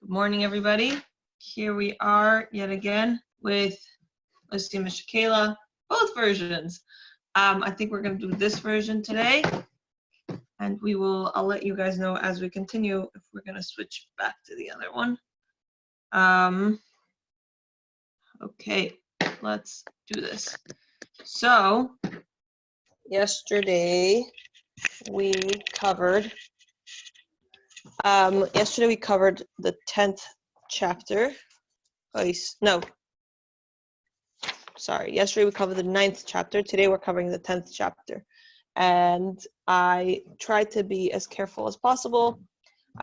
Good morning, everybody. Here we are yet again with LoSihiyeh Mishakela, both versions. I think we're going to do this version today, and I'll let you guys know as we continue if we're going to switch back to the other one. Okay, let's do this. So, yesterday we covered the 10th chapter. Yesterday we covered the 9th chapter. Today we're covering the 10th chapter. And I tried to be as careful as possible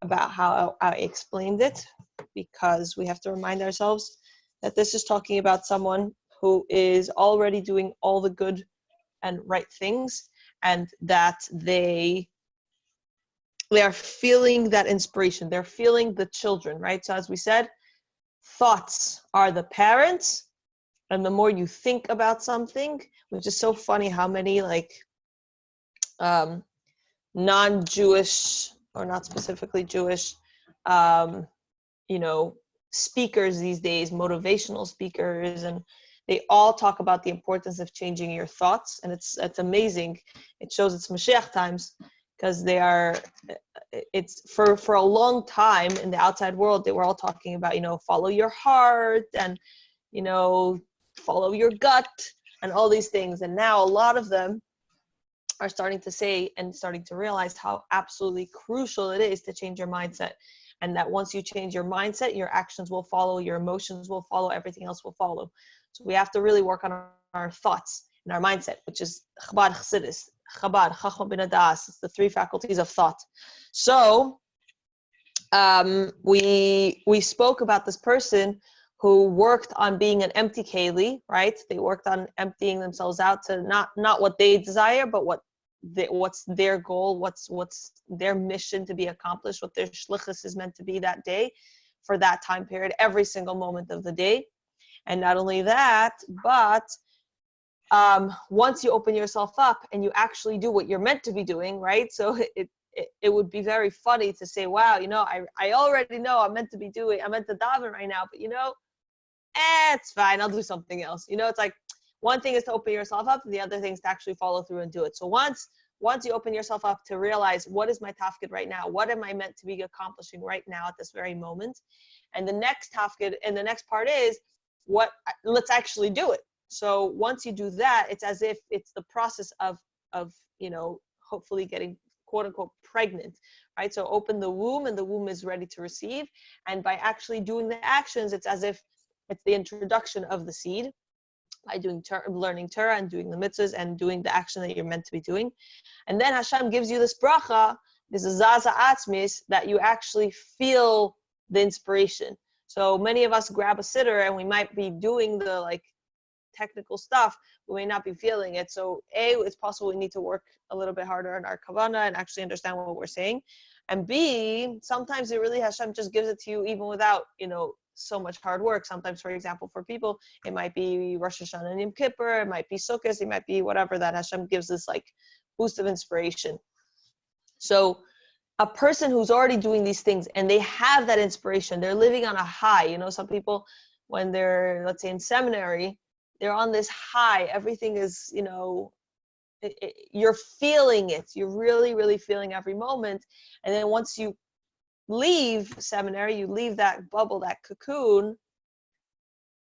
about how I explained it, because we have to remind ourselves that this is talking about someone who is already doing all the good and right things, and that they are feeling that inspiration. They're feeling the children, right? So as we said, thoughts are the parents, and the more you think about something, which is so funny how many non-Jewish or not specifically Jewish, speakers these days, motivational speakers, and they all talk about the importance of changing your thoughts, and it's amazing. It shows it's Mashiach times, because it's for a long time in the outside world, they were all talking about, follow your heart and, follow your gut and all these things. And now a lot of them are starting to say and starting to realize how absolutely crucial it is to change your mindset. And that once you change your mindset, your actions will follow, your emotions will follow, everything else will follow. So we have to really work on our thoughts and our mindset, which is Chabad Chassidus. Chabad, Chachma bin Adas, it's the 3 faculties of thought. So we spoke about this person who worked on being an empty keli, right? They worked on emptying themselves out to not what they desire, but what's their goal, what's their mission to be accomplished, what their shlichus is meant to be that day, for that time period, every single moment of the day. And not only that, but once you open yourself up and you actually do what you're meant to be doing, right? So it would be very funny to say, wow, I already know I'm meant to daven right now, but it's fine, I'll do something else. It's like, one thing is to open yourself up, and the other thing is to actually follow through and do it. So once you open yourself up to realize, what is my tafkid right now? What am I meant to be accomplishing right now at this very moment? And the next tafkid and the next part is, let's actually do it. So once you do that, it's as if it's the process of hopefully getting quote unquote pregnant, right? So open the womb, and the womb is ready to receive. And by actually doing the actions, it's as if it's the introduction of the seed, by learning Torah and doing the mitzvahs and doing the action that you're meant to be doing. And then Hashem gives you this bracha, this zaza atzmis, that you actually feel the inspiration. So many of us grab a sitter and we might be doing the technical stuff, we may not be feeling it. So it's possible we need to work a little bit harder on our kavanah and actually understand what we're saying. And B, sometimes Hashem just gives it to you even without, so much hard work. Sometimes, for example, for people, it might be Rosh Hashanah and Yom Kippur, it might be Sukkot, it might be whatever, that Hashem gives this boost of inspiration. So a person who's already doing these things and they have that inspiration, they're living on a high. Some people, when they're, let's say, in seminary, they're on this high. Everything is, you're feeling it. You're really, really feeling every moment. And then once you leave seminary, you leave that bubble, that cocoon,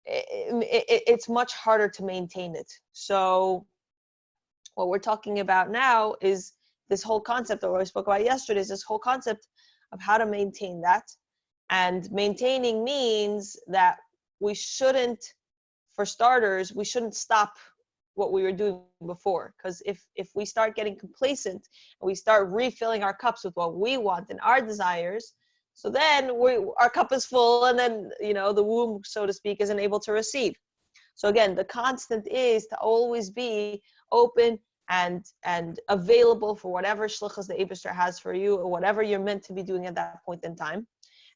it's much harder to maintain it. So what we're talking about now is this whole concept that we spoke about yesterday, is this whole concept of how to maintain that. And maintaining means that we shouldn't, for starters, we shouldn't stop what we were doing before. Because if we start getting complacent and we start refilling our cups with what we want and our desires, so then our cup is full, and then the womb, so to speak, isn't able to receive. So again, the constant is to always be open and available for whatever shlichus the Eibishter has for you, or whatever you're meant to be doing at that point in time,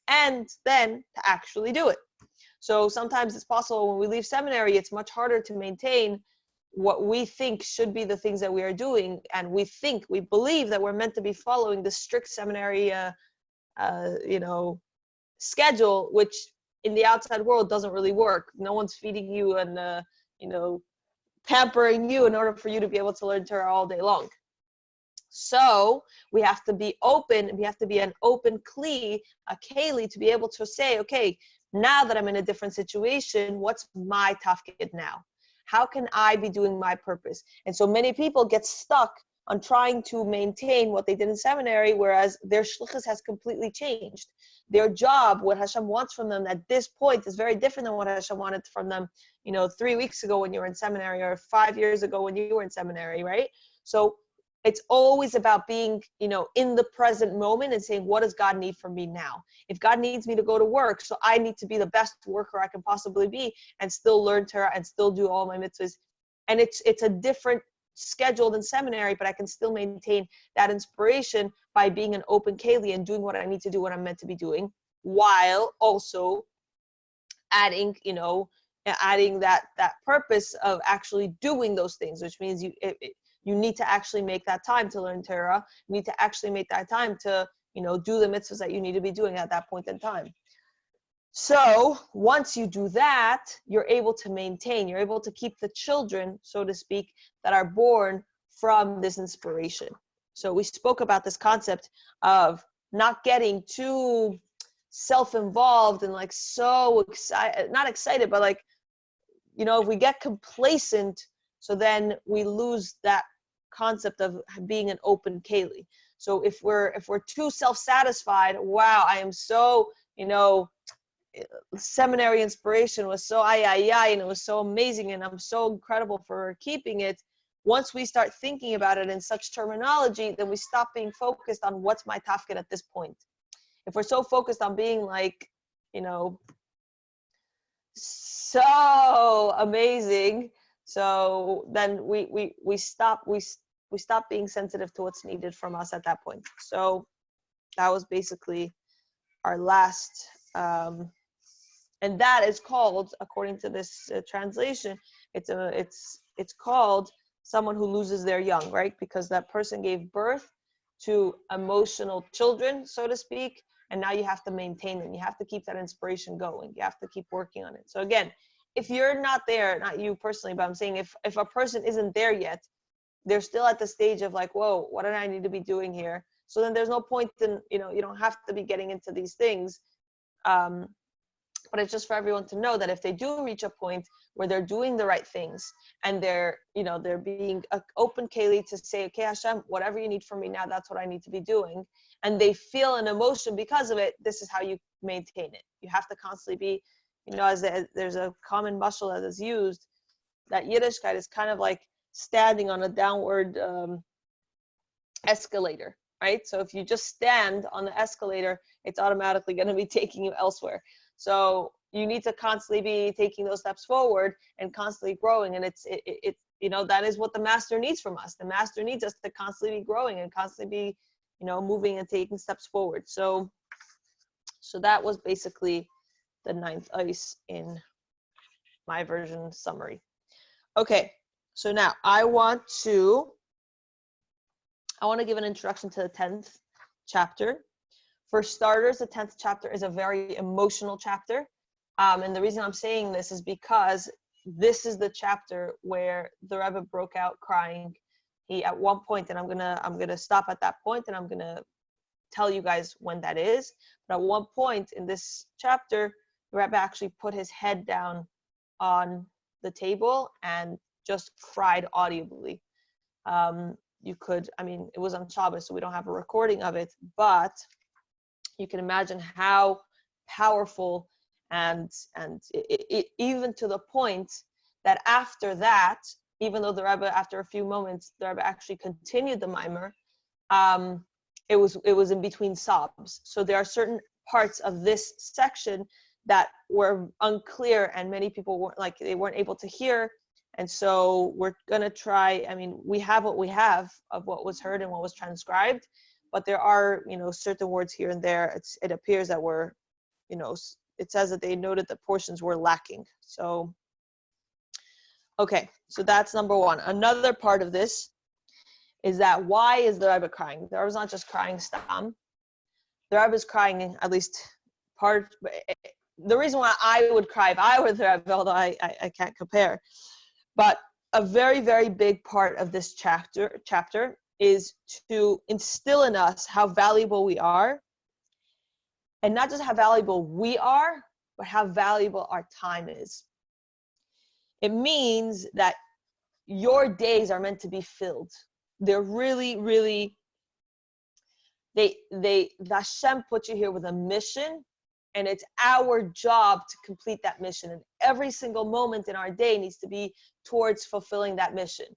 and then to actually do it. So sometimes it's possible when we leave seminary, it's much harder to maintain what we think should be the things that we are doing, and we believe that we're meant to be following the strict seminary schedule, which in the outside world doesn't really work. No one's feeding you and pampering you in order for you to be able to learn Torah all day long. So we have to be open. We have to be an open kli, a keli, to be able to say, okay, now that I'm in a different situation, what's my tafkid now? How can I be doing my purpose? And so many people get stuck on trying to maintain what they did in seminary, whereas their shlichus has completely changed. Their job, what Hashem wants from them at this point, is very different than what Hashem wanted from them, 3 weeks ago when you were in seminary, or 5 years ago when you were in seminary, right? So it's always about being, in the present moment and saying, what does God need from me now? If God needs me to go to work, so I need to be the best worker I can possibly be and still learn Torah and still do all my mitzvahs. And it's a different schedule than seminary, but I can still maintain that inspiration by being an open keli and doing what I need to do, what I'm meant to be doing, while also adding that purpose of actually doing those things, which means you need to actually make that time to learn Torah. You need to actually make that time to, do the mitzvahs that you need to be doing at that point in time. So once you do that, you're able to maintain, you're able to keep the children, so to speak, that are born from this inspiration. So we spoke about this concept of not getting too self-involved and so excited, not excited, but if we get complacent, so then we lose that concept of being an open keli. So if we're too self-satisfied, wow, I am so, seminary inspiration was so and it was so amazing and I'm so incredible for keeping it. Once we start thinking about it in such terminology, then we stop being focused on what's my tafkid at this point. If we're so focused on being so amazing, so then we stop being sensitive to what's needed from us at that point. So that was basically our last, and that is called, according to this translation, it's called someone who loses their young, right? Because that person gave birth to emotional children, so to speak, and now you have to maintain them. You have to keep that inspiration going. You have to keep working on it. So again, if you're not there, not you personally, but I'm saying if a person isn't there yet, they're still at the stage of whoa, what do I need to be doing here? So then there's no point in, you don't have to be getting into these things. But it's just for everyone to know that if they do reach a point where they're doing the right things and they're being an open keli to say, okay, Hashem, whatever you need from me now, that's what I need to be doing. And they feel an emotion because of it. This is how you maintain it. You have to constantly be, as there's a common mashal that is used, that Yiddishkeit is kind of like standing on a downward escalator, right? So if you just stand on the escalator, it's automatically going to be taking you elsewhere. So you need to constantly be taking those steps forward and constantly growing. And it's that is what the master needs from us. The master needs us to constantly be growing and constantly be, moving and taking steps forward. So that was basically the 9th ice in my version summary. Okay, so now I want to give an introduction to the 10th chapter. For starters, the 10th chapter is a very emotional chapter. And the reason I'm saying this is because this is the chapter where the Rebbe broke out crying. He, at one point, and I'm gonna stop at that point and I'm gonna tell you guys when that is. But at one point in this chapter, the Rebbe actually put his head down on the table and just cried audibly. It was on Shabbos, so we don't have a recording of it, but you can imagine how powerful and it even to the point that after that, even though the Rebbe, after a few moments, the Rebbe actually continued the Maamer, it was in between sobs. So there are certain parts of this section that were unclear and many people weren't able to hear. And so we're gonna try, we have what we have of what was heard and what was transcribed, but there are, certain words here and there. It appears that we're, it says that they noted that portions were lacking. So, okay, so that's number one. Another part of this is that why is the Rebbe crying? The Rebbe's not just crying stam. The Rebbe is crying, at least the reason why I would cry if I were the Rebbe, although I can't compare, but a very, very big part of this chapter is to instill in us how valuable we are, and not just how valuable we are, but how valuable our time is. It means that your days are meant to be filled. They're really, really, the Hashem put you here with a mission, and it's our job to complete that mission. And every single moment in our day needs to be towards fulfilling that mission.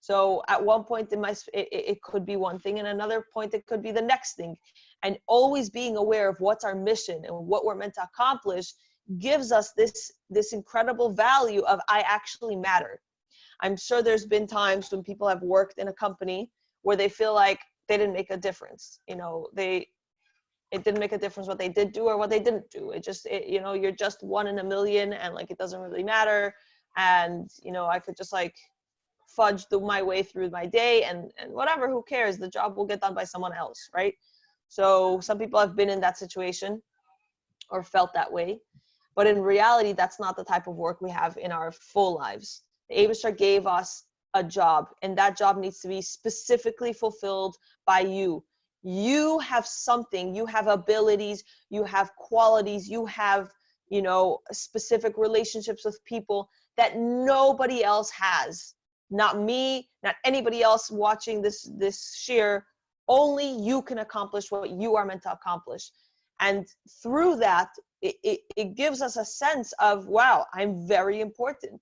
So at one point it could be one thing, and another point it could be the next thing. And always being aware of what's our mission and what we're meant to accomplish gives us this incredible value of I actually matter. I'm sure there's been times when people have worked in a company where they feel like they didn't make a difference. You know, it didn't make a difference what they did do or what they didn't do. You know, you're just one in a million, and like it doesn't really matter. And you know, I could just like fudge my way through my day and whatever, who cares? The job will get done by someone else, right? So some people have been in that situation or felt that way. But in reality, that's not the type of work we have in our full lives. The Eibusher gave us a job, and that job needs to be specifically fulfilled by you. You have something, you have abilities, you have qualities, you have, you know, specific relationships with people that nobody else has. Not me, not anybody else watching this share. Only you can accomplish what you are meant to accomplish. And through that, it gives us a sense of, wow, I'm very important.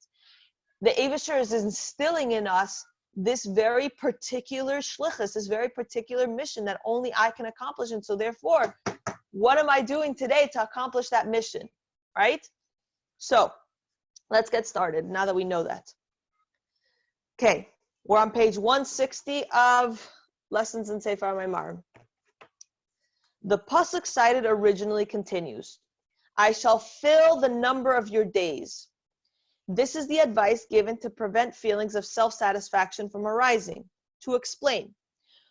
The Eibusher is instilling in us this very particular shlichus, this very particular mission that only I can accomplish. And so therefore, what am I doing today to accomplish that mission, right? So let's get started now that we know that. Okay, we're on page 160 of Lessons in Sefer HaMaamarim. The pasuk cited originally continues, I shall fill the number of your days. This is the advice given to prevent feelings of self-satisfaction from arising. To explain,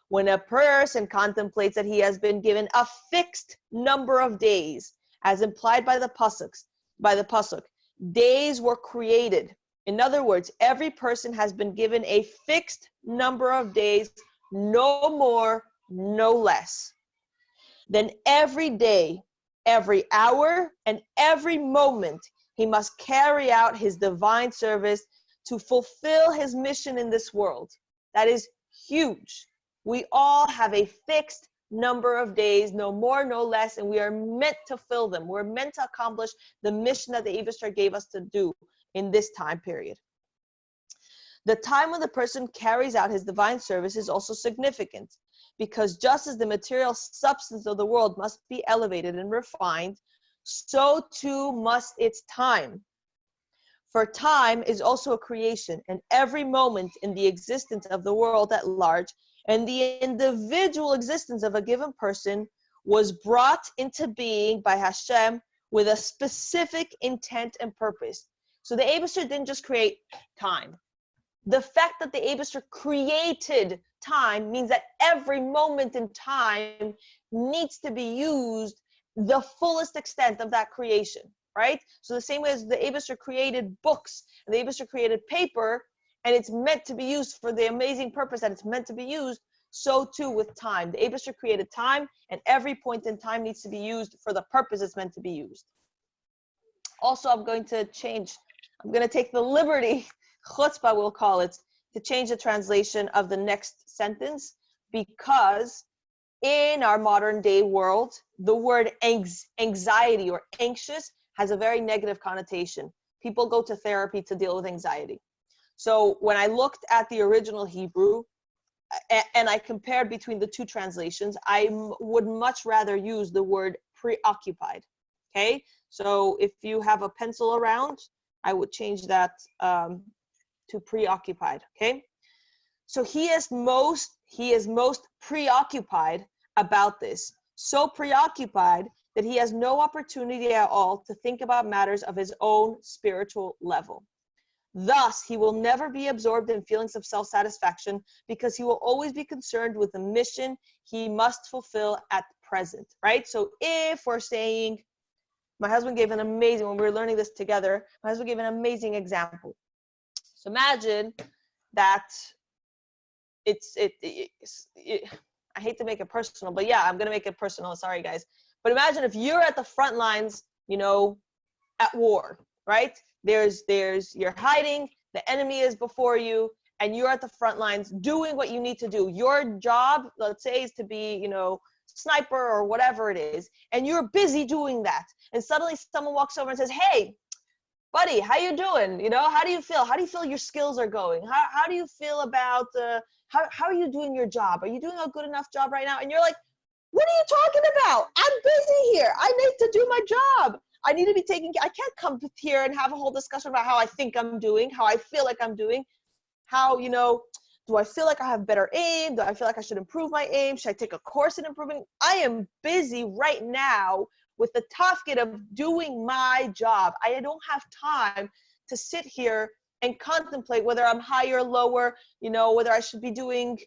when a person contemplates that he has been given a fixed number of days, as implied by the pasuk, days were created. In other words, every person has been given a fixed number of days, no more, no less. Then every day, every hour, and every moment, he must carry out his divine service to fulfill his mission in this world. That is huge. We all have a fixed number of days, no more, no less, and we are meant to fill them. We're meant to accomplish the mission that the Eibusher gave us to do in this time period. The time when the person carries out his divine service is also significant, because just as the material substance of the world must be elevated and refined, so too must its time. For time is also a creation, and every moment in the existence of the world at large and the individual existence of a given person was brought into being by Hashem with a specific intent and purpose. So the Eibusher didn't just create time. The fact that the Eibusher created time means that every moment in time needs to be used the fullest extent of that creation, right? So the same way as the Eibusher created books, and the Eibusher created paper, and it's meant to be used for the amazing purpose that it's meant to be used, so too with time. The Eibusher created time, and every point in time needs to be used for the purpose it's meant to be used. Also, I'm going to take the liberty, chutzpah we'll call it, to change the translation of the next sentence, because in our modern day world, the word anxiety or anxious has a very negative connotation. People go to therapy to deal with anxiety. So when I looked at the original Hebrew and I compared between the two translations, I would much rather use the word preoccupied. Okay, so if you have a pencil around, I would change that to preoccupied. Okay, so he is most preoccupied about this, so preoccupied that he has no opportunity at all to think about matters of his own spiritual level. Thus, he will never be absorbed in feelings of self-satisfaction, because he will always be concerned with the mission he must fulfill at present, right? So if we're saying my husband gave an amazing, when we were learning this together, my husband gave an amazing example. So imagine that I hate to make it personal, but yeah, I'm going to make it personal. Sorry, guys. But imagine if you're at the front lines, at war, right? You're hiding, the enemy is before you, and you're at the front lines doing what you need to do. Your job, let's say, is to be, sniper or whatever it is, and you're busy doing that. And suddenly someone walks over and says, hey, buddy, how you doing? How do you feel? How do you feel your skills are going? How do you feel about, how are you doing your job? Are you doing a good enough job right now? And you're like, what are you talking about? I'm busy here. I need to do my job. I need to be I can't come here and have a whole discussion about how I think I'm doing, how I feel like I'm doing, how, do I feel like I have better aim? Do I feel like I should improve my aim? Should I take a course in improving? I am busy right now with the tafkid of doing my job. I don't have time to sit here and contemplate whether I'm higher or lower, whether I should be doing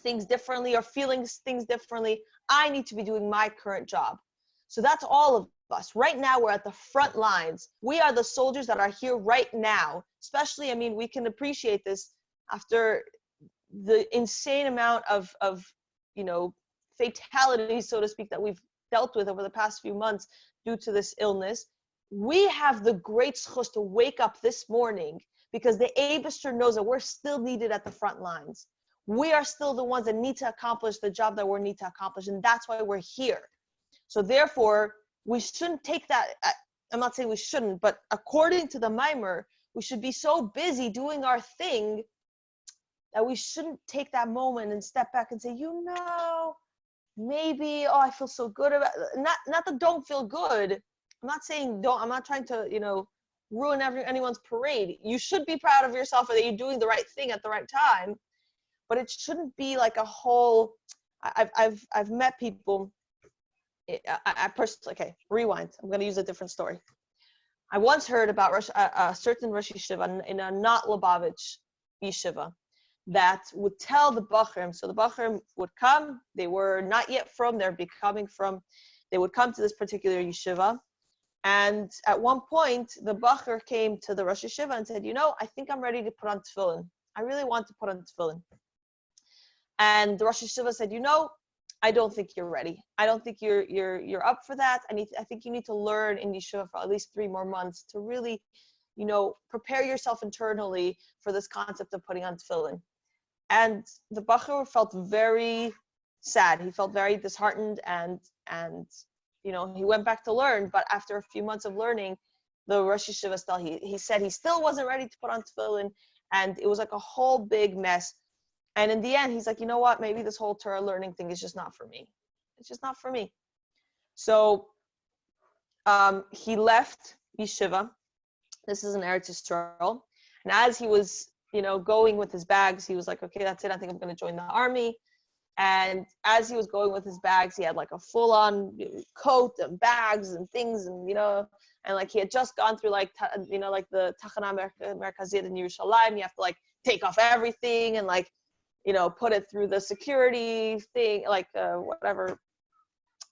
things differently or feeling things differently. I need to be doing my current job. So that's all of us. Right now, we're at the front lines. We are the soldiers that are here right now. Especially, we can appreciate this after the insane amount of fatalities, so to speak, that we've dealt with over the past few months due to this illness. We have the great zchus to wake up this morning because the Eibishter knows that we're still needed at the front lines. We are still the ones that need to accomplish the job that we need to accomplish, and that's why we're here. So therefore, we shouldn't take that, I'm not saying we shouldn't, but according to the Maamer, we should be so busy doing our thing that we shouldn't take that moment and step back and say, maybe, I feel so good about it. Not that don't feel good. I'm not saying don't, I'm not trying to, ruin anyone's parade. You should be proud of yourself that you're doing the right thing at the right time, but it shouldn't be like a whole, I've met people, I personally, okay, rewind. I'm going to use a different story. I once heard about a certain Rosh Yeshiva in a not Lubavitch yeshiva that would tell the Bachurim, so the Bachurim would come, they were not yet from, they're becoming from, they would come to this particular yeshiva, and at one point, the Bachur came to the Rosh Yeshiva and said, I think I'm ready to put on tefillin. I really want to put on tefillin. And the Rosh Yeshiva said, I don't think you're ready. I don't think you're up for that. I think you need to learn in yeshiva for at least 3 more months to really, prepare yourself internally for this concept of putting on tefillin. And the Bachur felt very sad. He felt very disheartened and he went back to learn. But after a few months of learning, the Rosh Yeshiva he said he still wasn't ready to put on tefillin, and it was like a whole big mess. And in the end, he's like, you know what? Maybe this whole Torah learning thing is just not for me. It's just not for me. So he left yeshiva. This is in Eretz Yisrael. And as he was, going with his bags, he was like, okay, that's it. I think I'm going to join the army. And as he was going with his bags, he had like a full-on coat and bags and things, and and like he had just gone through like the Tachana Merkazit in Yerushalayim. You have to like take off everything and like put it through the security thing, like whatever.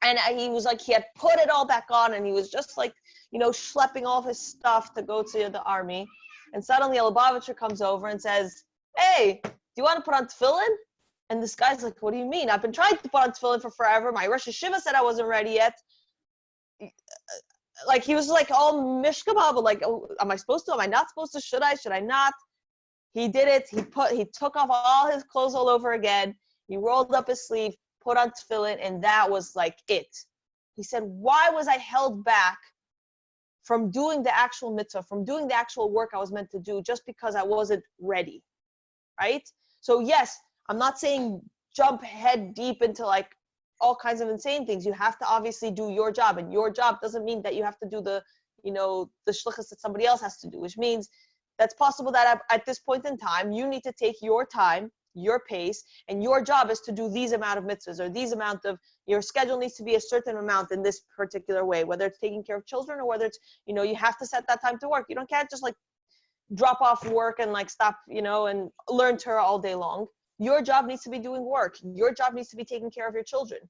And he was like, he had put it all back on, and he was just like schlepping all of his stuff to go to the army. And suddenly a Lubavitcher comes over and says, hey, do you want to put on tefillin? And this guy's like, what do you mean? I've been trying to put on tefillin for forever. My Rosh Yeshiva said I wasn't ready yet. Like, he was like all mishkama, but like, oh, am I supposed to? Am I not supposed to? Should I not? He did it. He took off all his clothes all over again. He rolled up his sleeve, put on tefillin, and that was like it. He said, why was I held back from doing the actual mitzvah, from doing the actual work I was meant to do just because I wasn't ready, right? So yes, I'm not saying jump head deep into like all kinds of insane things. You have to obviously do your job, and your job doesn't mean that you have to do the shlichus that somebody else has to do, which means that's possible that at this point in time, you need to take your time, your pace, and your job is to do these amount of mitzvahs, or these amount of, your schedule needs to be a certain amount in this particular way, whether it's taking care of children or whether it's, you have to set that time to work. You can't just like drop off work and like stop, and learn Torah all day long. Your job needs to be doing work. Your job needs to be taking care of your children.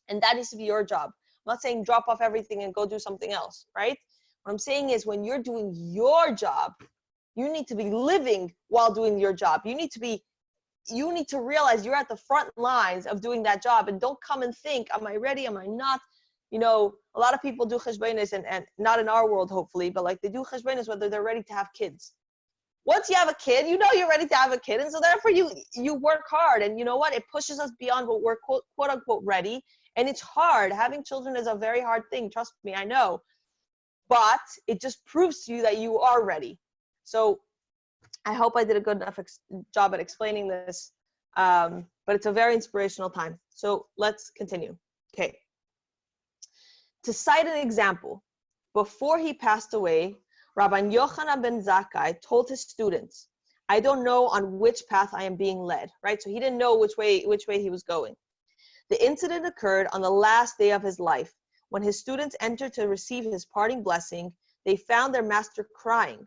And that needs to be your job. not saying drop off everything and go do something else, right? What I'm saying is when you're doing your job, you need to be living while doing your job. You need to realize you're at the front lines of doing that job, and don't come and think, am I ready? Am I not? You know, a lot of people do cheshbonos, and not in our world, hopefully, but like they do cheshbonos whether they're ready to have kids. Once you have a kid, you know you're ready to have a kid. And so therefore you work hard. And you know what? It pushes us beyond what we're quote unquote ready. And it's hard. Having children is a very hard thing. Trust me, I know. But it just proves to you that you are ready. So I hope I did a good enough job at explaining this. But it's a very inspirational time. So let's continue. Okay. To cite an example, before he passed away, Rabbi Yochanan ben Zakkai told his students, I don't know on which path I am being led, right? So he didn't know which way he was going. The incident occurred on the last day of his life. When his students entered to receive his parting blessing, they found their master crying.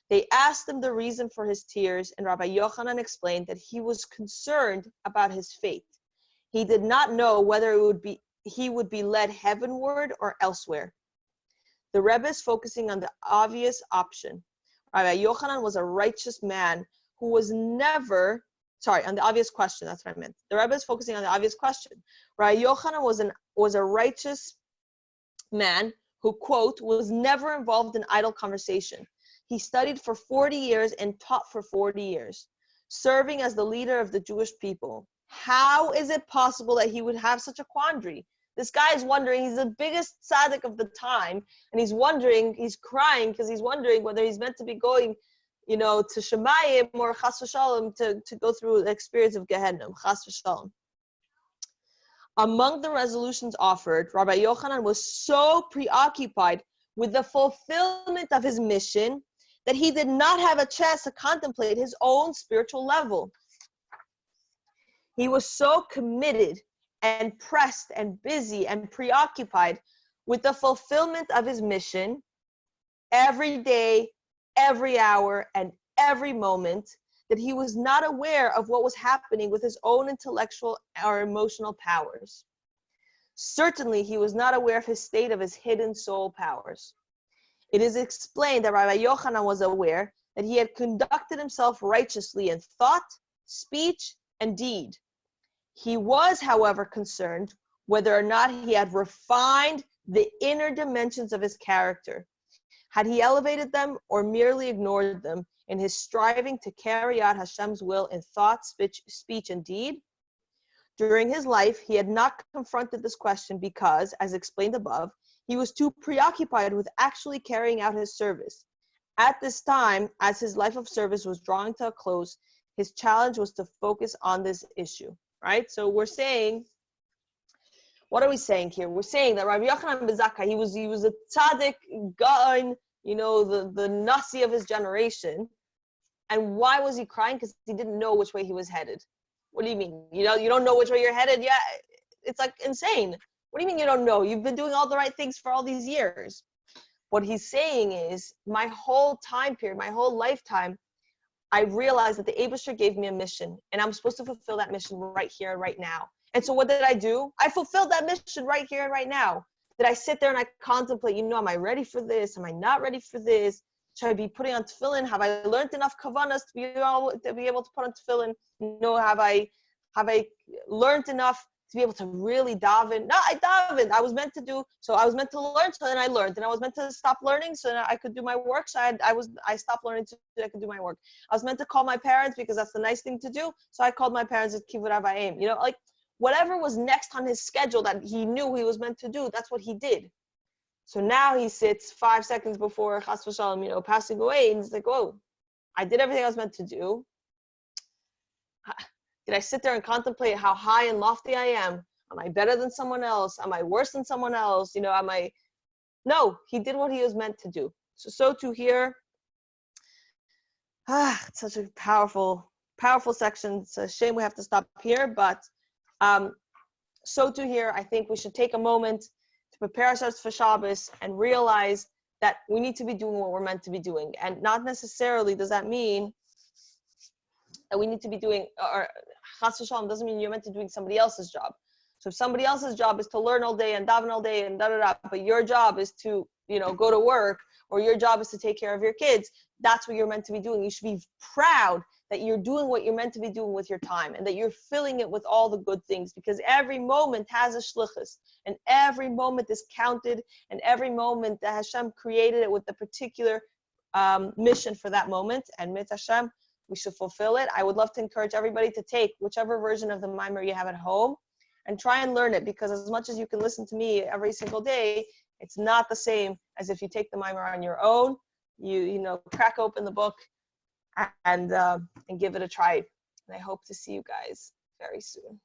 They asked him the reason for his tears, and Rabbi Yochanan explained that he was concerned about his fate. He did not know whether he would be led heavenward or elsewhere. The Rebbe is focusing on the obvious option. Rabbi Yochanan was a righteous man who was never, on the obvious question, that's what I meant. The Rebbe is focusing on the obvious question. Rabbi Yochanan was a righteous man who, quote, was never involved in idle conversation. He studied for 40 years and taught for 40 years, serving as the leader of the Jewish people. How is it possible that he would have such a quandary? This guy is wondering, he's the biggest tzaddik of the time, and he's crying because he's wondering whether he's meant to be going, to Shemayim or Chas v'Shalom to go through the experience of Gehenna, Chas v'Shalom. Among the resolutions offered, Rabbi Yochanan was so preoccupied with the fulfillment of his mission that he did not have a chance to contemplate his own spiritual level. He was so committed and pressed and busy and preoccupied with the fulfillment of his mission every day, every hour, and every moment that he was not aware of what was happening with his own intellectual or emotional powers. Certainly, he was not aware of his state of his hidden soul powers. It is explained that Rabbi Yochanan was aware that he had conducted himself righteously in thought, speech, and deed. He was, however, concerned whether or not he had refined the inner dimensions of his character. Had he elevated them or merely ignored them in his striving to carry out Hashem's will in thought, speech, and deed? During his life, he had not confronted this question because, as explained above, he was too preoccupied with actually carrying out his service. At this time, as his life of service was drawing to a close, his challenge was to focus on this issue. Right? So we're saying, what are we saying here? We're saying that Rabbi Yochanan ben Zakkai, he was a tzaddik, gaon, the nasi of his generation. And why was he crying? Because he didn't know which way he was headed. What do you mean? You don't know which way you're headed? Yeah, it's like insane. What do you mean you don't know? You've been doing all the right things for all these years. What he's saying is, my whole time period, my whole lifetime, I realized that the Eibusher gave me a mission, and I'm supposed to fulfill that mission right here and right now. And so what did I do? I fulfilled that mission right here and right now. Did I sit there and I contemplate, am I ready for this? Am I not ready for this? Should I be putting on tefillin? Have I learned enough kavanas to be able to put on tefillin? Have I learned enough to be able to really daven? No, I davened. I was meant to learn, so then I learned. And I was meant to stop learning so that I could do my work. So I stopped learning so that I could do my work. I was meant to call my parents because that's the nice thing to do. So I called my parents at Kivud Avayim. Like whatever was next on his schedule that he knew he was meant to do, that's what he did. So now he sits 5 seconds before Chas v'Shalom, passing away, and he's like, "Whoa, I did everything I was meant to do. Did I sit there and contemplate how high and lofty I am? Am I better than someone else? Am I worse than someone else? No, he did what he was meant to do. So too here. It's such a powerful section. It's a shame we have to stop here, but so too here, I think we should take a moment to prepare ourselves for Shabbos and realize that we need to be doing what we're meant to be doing. And not necessarily does that mean that we need to be doing, or Chas v'Shalom doesn't mean you're meant to be doing somebody else's job. So if somebody else's job is to learn all day and daven all day and da-da-da, but your job is to, go to work, or your job is to take care of your kids, that's what you're meant to be doing. You should be proud that you're doing what you're meant to be doing with your time, and that you're filling it with all the good things, because every moment has a shlichus, and every moment is counted, and every moment that Hashem created it with the particular mission for that moment, and mit Hashem, we should fulfill it. I would love to encourage everybody to take whichever version of the Maamer you have at home and try and learn it, because as much as you can listen to me every single day, it's not the same as if you take the Maamer on your own. You crack open the book and give it a try. And I hope to see you guys very soon.